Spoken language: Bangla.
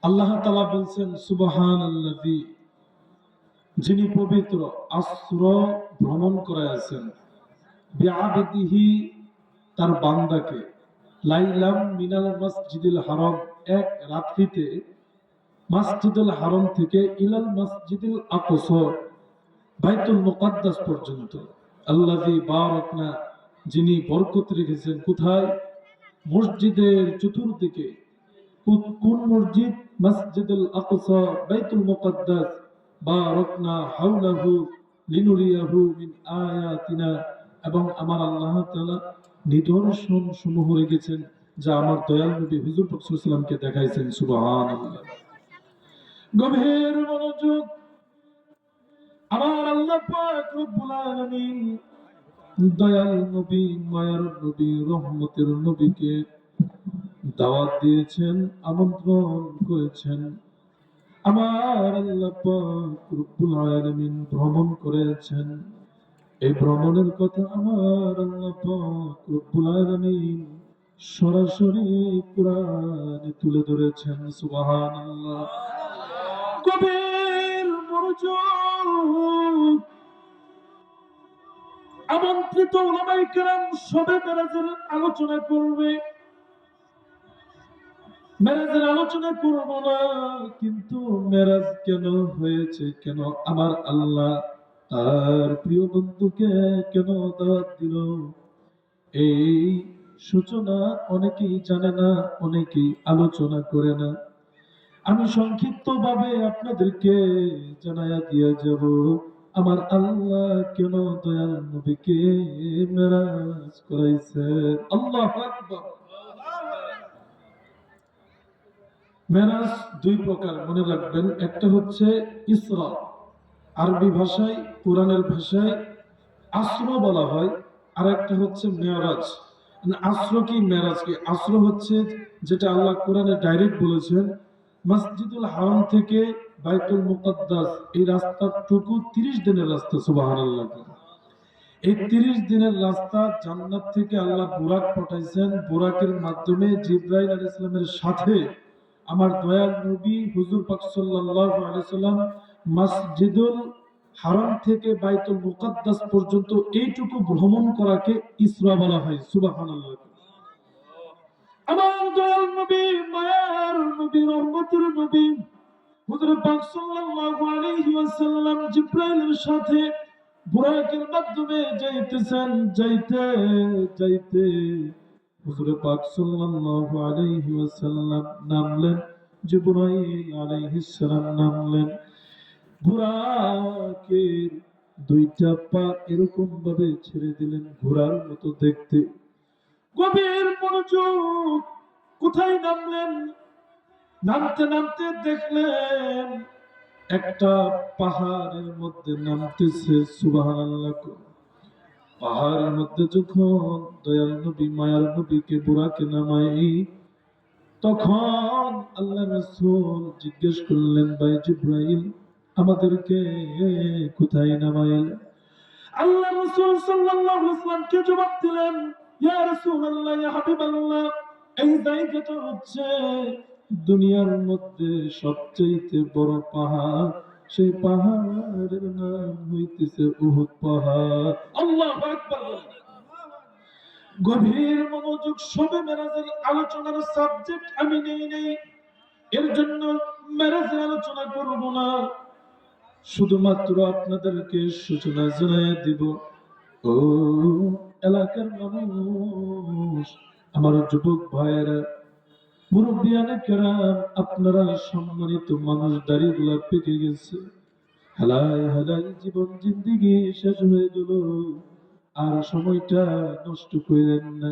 আল্লাহ তাআলা বলছেন সুবহানাল্লাযী, যিনি পবিত্র, আসর ভ্রমণ করাইয়াছেন বিআবদিহি, তার বান্দাকে, লাইলাম মিনাল মসজিদুল হারাম, এক রাত্রিতে মসজিদুল হারাম থেকে ইলাল মসজিদুল আকসা, বাইতুল মুকাদ্দাস পর্যন্ত। আল্লাযী বারাকনা, যিনি বরকত রেখেছেন কোথায়? মসজিদের চতুর্দিকে। কোন মসজিদ? মসজিদুল আকসা, বাইতুল মুকাদ্দাস। বারাকনা হাওলাহু লিনুরিয়াহু মিন আয়াতিনা, এবং আমার আল্লাহ তাআলা নিদর্শন সমূহ রেখেছেন যা আমার দয়াল নবী হুজুর পাক সাল্লাল্লাহু আলাইহি ওয়াসাল্লামকে দেখাইছেন। সুবহানাল্লাহ। গভীর মনোযোগ। আমার আল্লাহ পাক রব্বুল আলামিন দয়াল নবী, মায়ার নবী, রহমতের নবীকে দাওয়াত দিয়েছেন, আমন্ত্রণ করেছেন। আমার আল্লাহ পাক রব্বুল আলামিন ভ্রমণ করেছেন। এই ভ্রমণের কথা আমার আল্লাহ পাক রব্বুল আলামিন সরাসরি কোরআনে তুলে ধরেছেন। সুবহানাল্লাহ। গভীর মনোযোগ। আমন্ত্রিত উলামায়ে কেরাম সবে মেরাজের আলোচনা করবে। মেরাজের আলোচনা করব না, কিন্তু মেরাজ কেন হয়েছে, কেন আমার আল্লাহ তার প্রিয় বন্ধুকে কেন দাওয়াত দিল, এই সূচনা অনেকেই জানে না, অনেকেই আলোচনা করে না। আমি সংক্ষিপ্ত ভাবে আপনাদেরকে জানাইয়া দিয়ে যাব আমার আল্লাহ কেন দয়াল নবীকে মেরাজ করাইছে। আল্লাহু আকবার। মেরাজ দুই প্রকার, মনে রাখবেন। একটা হচ্ছে ইসরা, আরবি ভাষায়, কোরআনের ভাষায় আসর বলা হয়। আর একটা হচ্ছে মেরাজ। আসর কি মেরাজ কি? আসর হচ্ছে যেটা আল্লাহ কোরআনে ডাইরেক্ট বলেছেন, মসজিদুল হারাম থেকে বাইতুল মুকাদ্দাস, এই রাস্তাটুকু 30 দিনের রাস্তা। সুবহানাল্লাহ। এই 30 দিনের রাস্তা জান্নাত থেকে আল্লাহ বুরাক পাঠাইছেন। বুরাকের মাধ্যমে জিবরাইল আলাইহিস সালামের সাথে আমার দয়াল নবী হুজুর পাক সাল্লাল্লাহু আলাইহি সাল্লাম মসজিদুল হারাম থেকে বাইতুল মুকাদ্দাস পর্যন্ত এইটুকু ভ্রমণ করাকে ইসরা বলা হয়। সুবহানাল্লাহ। আমার দয়াল নবী, মায়ার নবী, রহমতের নবী হুজুর পাক সাল্লাল্লাহু আলাইহি ওয়াসাল্লাম জিবরাইলের সাথে বুরাকের মাধ্যমে যাইতেছেন। যাইতে যাইতে হুজুর পাক সাল্লাল্লাহু আলাইহি ওয়াসাল্লাম নামলেন, জিবরাইল আলাইহিস সালাম নামলেন। বুরাকের দুইটা পা এরকম ভাবে ছেড়ে দিলেন, ঘোড়ার মতো দেখতে। গভীর মনোযোগ। কোথায় নামলেন? নামতে নামতে দেখলেন একটা পাহাড়ের মধ্যে নামতেছে। সুবহানাল্লাহ। পাহাড়ের মধ্যে যখন দয়াল নবী, মায়ার নবীকে বুরাকে নামাই, তখন আল্লাহ রাসূল জিজ্ঞেস করলেন, ভাই জিবরাইল, আমাদেরকে কোথায় নামাইলেন? আল্লাহ রাসূল সাল্লাল্লাহু আলাইহি ওয়াসাল্লামকে জবাব দিলেন, ইয়া রাসূলুল্লাহ, ইয়া হাবিবাল্লাহ, এই জায়গাটা হচ্ছে দুনিয়ার মধ্যে সবচেয়ে বড় পাহাড়। সেই পাহাড়ের নাম হইতেছে উহুদ পাহাড়। আল্লাহু আকবার। গভীর মনোযোগ। সবে মেরাজের আলোচনার সাবজেক্ট আমি নেই, এর জন্য মেরাজের আলোচনা করব না। শুধুমাত্র আপনাদেরকে সূচনা জানাই দিব। ও এলাকার মানুষ, আমার যুবক ভাইয়েরা, মুরব্বিয়ানে কেরাম, আপনারা সম্মানিত মানুষ, দাড়িগুলা পেকে গেছে, হালায় হালায় জীবন জিন্দিগি শেষ হয়ে গেল। আর সময়টা নষ্ট করেন না।